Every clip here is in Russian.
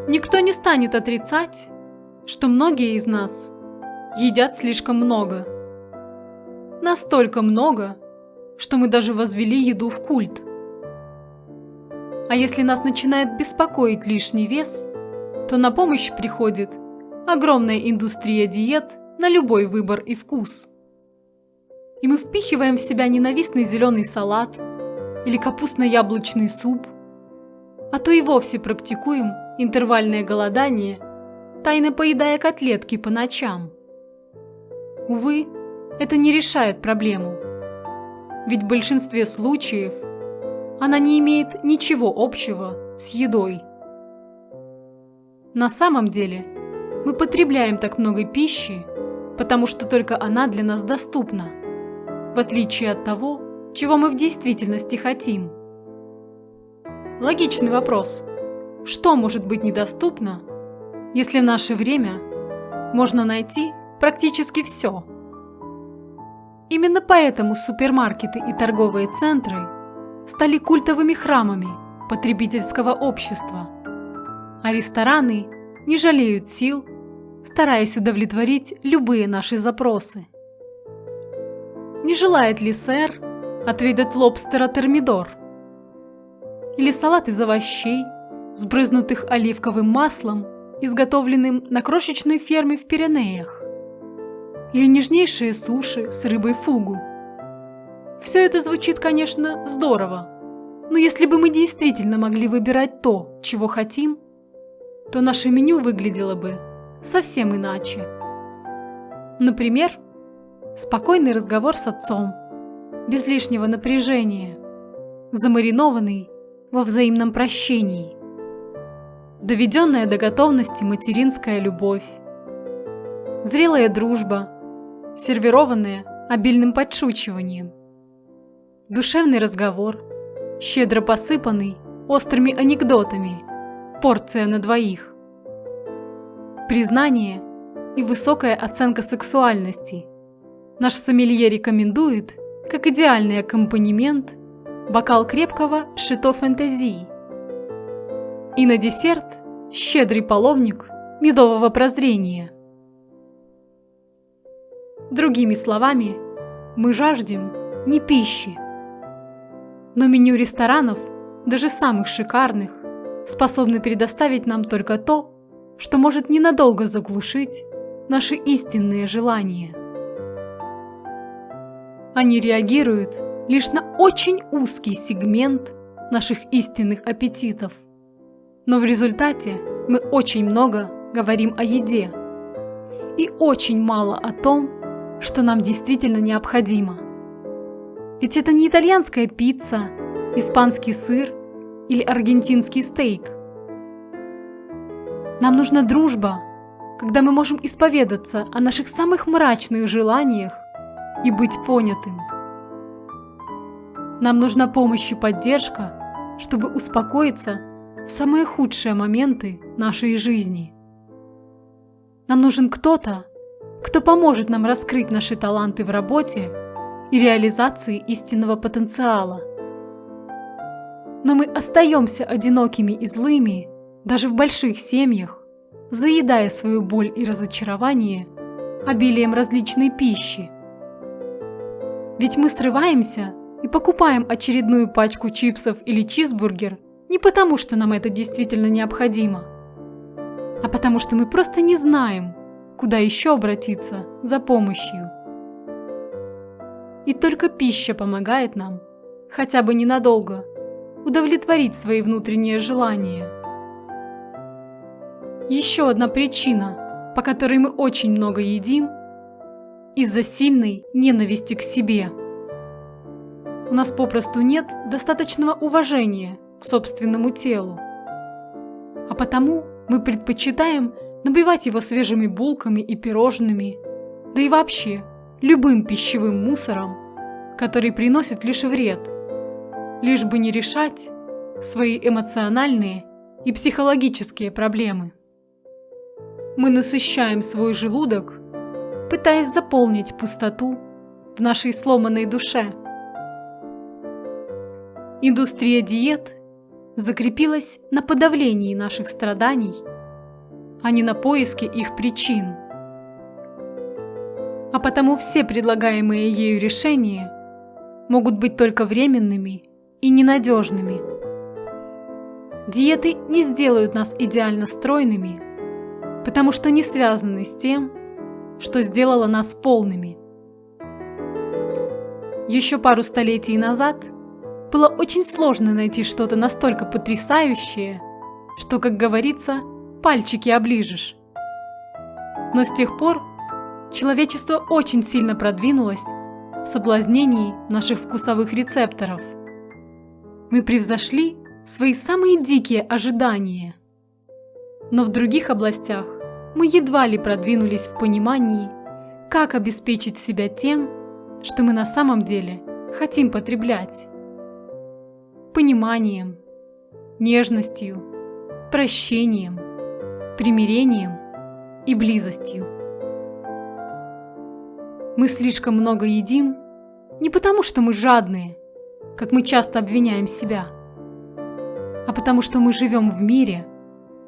Никто не станет отрицать, что многие из нас едят слишком много. Настолько много, что мы даже возвели еду в культ. А если нас начинает беспокоить лишний вес, то на помощь приходит огромная индустрия диет на любой выбор и вкус. И мы впихиваем в себя ненавистный зеленый салат или капустно-яблочный суп, а то и вовсе практикуем интервальное голодание, тайно поедая котлетки по ночам. Увы, это не решает проблему, ведь в большинстве случаев она не имеет ничего общего с едой. На самом деле, мы потребляем так много пищи, потому что только она для нас доступна, в отличие от того, чего мы в действительности хотим. Логичный вопрос: что может быть недоступно, если в наше время можно найти практически все? Именно поэтому супермаркеты и торговые центры стали культовыми храмами потребительского общества, а рестораны не жалеют сил, стараясь удовлетворить любые наши запросы. Не желает ли сэр отведать лобстера термидор? Или салат из овощей, сбрызнутых оливковым маслом, изготовленным на крошечной ферме в Пиренеях? Или нежнейшие суши с рыбой фугу? Все это звучит, конечно, здорово, но если бы мы действительно могли выбирать то, чего хотим, то наше меню выглядело бы совсем иначе. Например, спокойный разговор с отцом, без лишнего напряжения, замаринованный во взаимном прощении, доведенная до готовности материнская любовь, зрелая дружба, сервированная обильным подшучиванием, душевный разговор, щедро посыпанный острыми анекдотами, порция на двоих, признание и высокая оценка сексуальности. Наш сомелье рекомендует, как идеальный аккомпанемент, бокал крепкого шито фэнтези. И на десерт щедрый половник медового прозрения. Другими словами, мы жаждем не пищи, но меню ресторанов, даже самых шикарных, способны предоставить нам только то, что может ненадолго заглушить наши истинные желания. Они реагируют лишь на очень узкий сегмент наших истинных аппетитов. Но в результате мы очень много говорим о еде и очень мало о том, что нам действительно необходимо. Ведь это не итальянская пицца, испанский сыр или аргентинский стейк. Нам нужна дружба, когда мы можем исповедаться о наших самых мрачных желаниях и быть понятым. Нам нужна помощь и поддержка, чтобы успокоиться в самые худшие моменты нашей жизни. Нам нужен кто-то, кто поможет нам раскрыть наши таланты в работе и реализации истинного потенциала. Но мы остаемся одинокими и злыми даже в больших семьях, заедая свою боль и разочарование обилием различной пищи. Ведь мы срываемся и покупаем очередную пачку чипсов или чизбургер не потому, что нам это действительно необходимо, а потому что мы просто не знаем, куда еще обратиться за помощью. И только пища помогает нам, хотя бы ненадолго, удовлетворить свои внутренние желания. Еще одна причина, по которой мы очень много едим, из-за сильной ненависти к себе. У нас попросту нет достаточного уважения к собственному телу, а потому мы предпочитаем набивать его свежими булками и пирожными, да и вообще любым пищевым мусором, который приносит лишь вред, лишь бы не решать свои эмоциональные и психологические проблемы. Мы насыщаем свой желудок, пытаясь заполнить пустоту в нашей сломанной душе. Индустрия диет закрепилась на подавлении наших страданий а не на поиски их причин. А потому все предлагаемые ею решения могут быть только временными и ненадежными. Диеты не сделают нас идеально стройными, потому что не связаны с тем, что сделало нас полными. Еще пару столетий назад было очень сложно найти что-то настолько потрясающее, что, как говорится, пальчики оближешь. Но с тех пор человечество очень сильно продвинулось в соблазнении наших вкусовых рецепторов. Мы превзошли свои самые дикие ожидания. Но в других областях мы едва ли продвинулись в понимании, как обеспечить себя тем, что мы на самом деле хотим потреблять. Пониманием, нежностью, прощением, примирением и близостью. Мы слишком много едим не потому, что мы жадные, как мы часто обвиняем себя, а потому что мы живем в мире,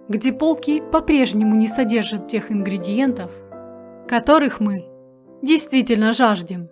где полки по-прежнему не содержат тех ингредиентов, которых мы действительно жаждем.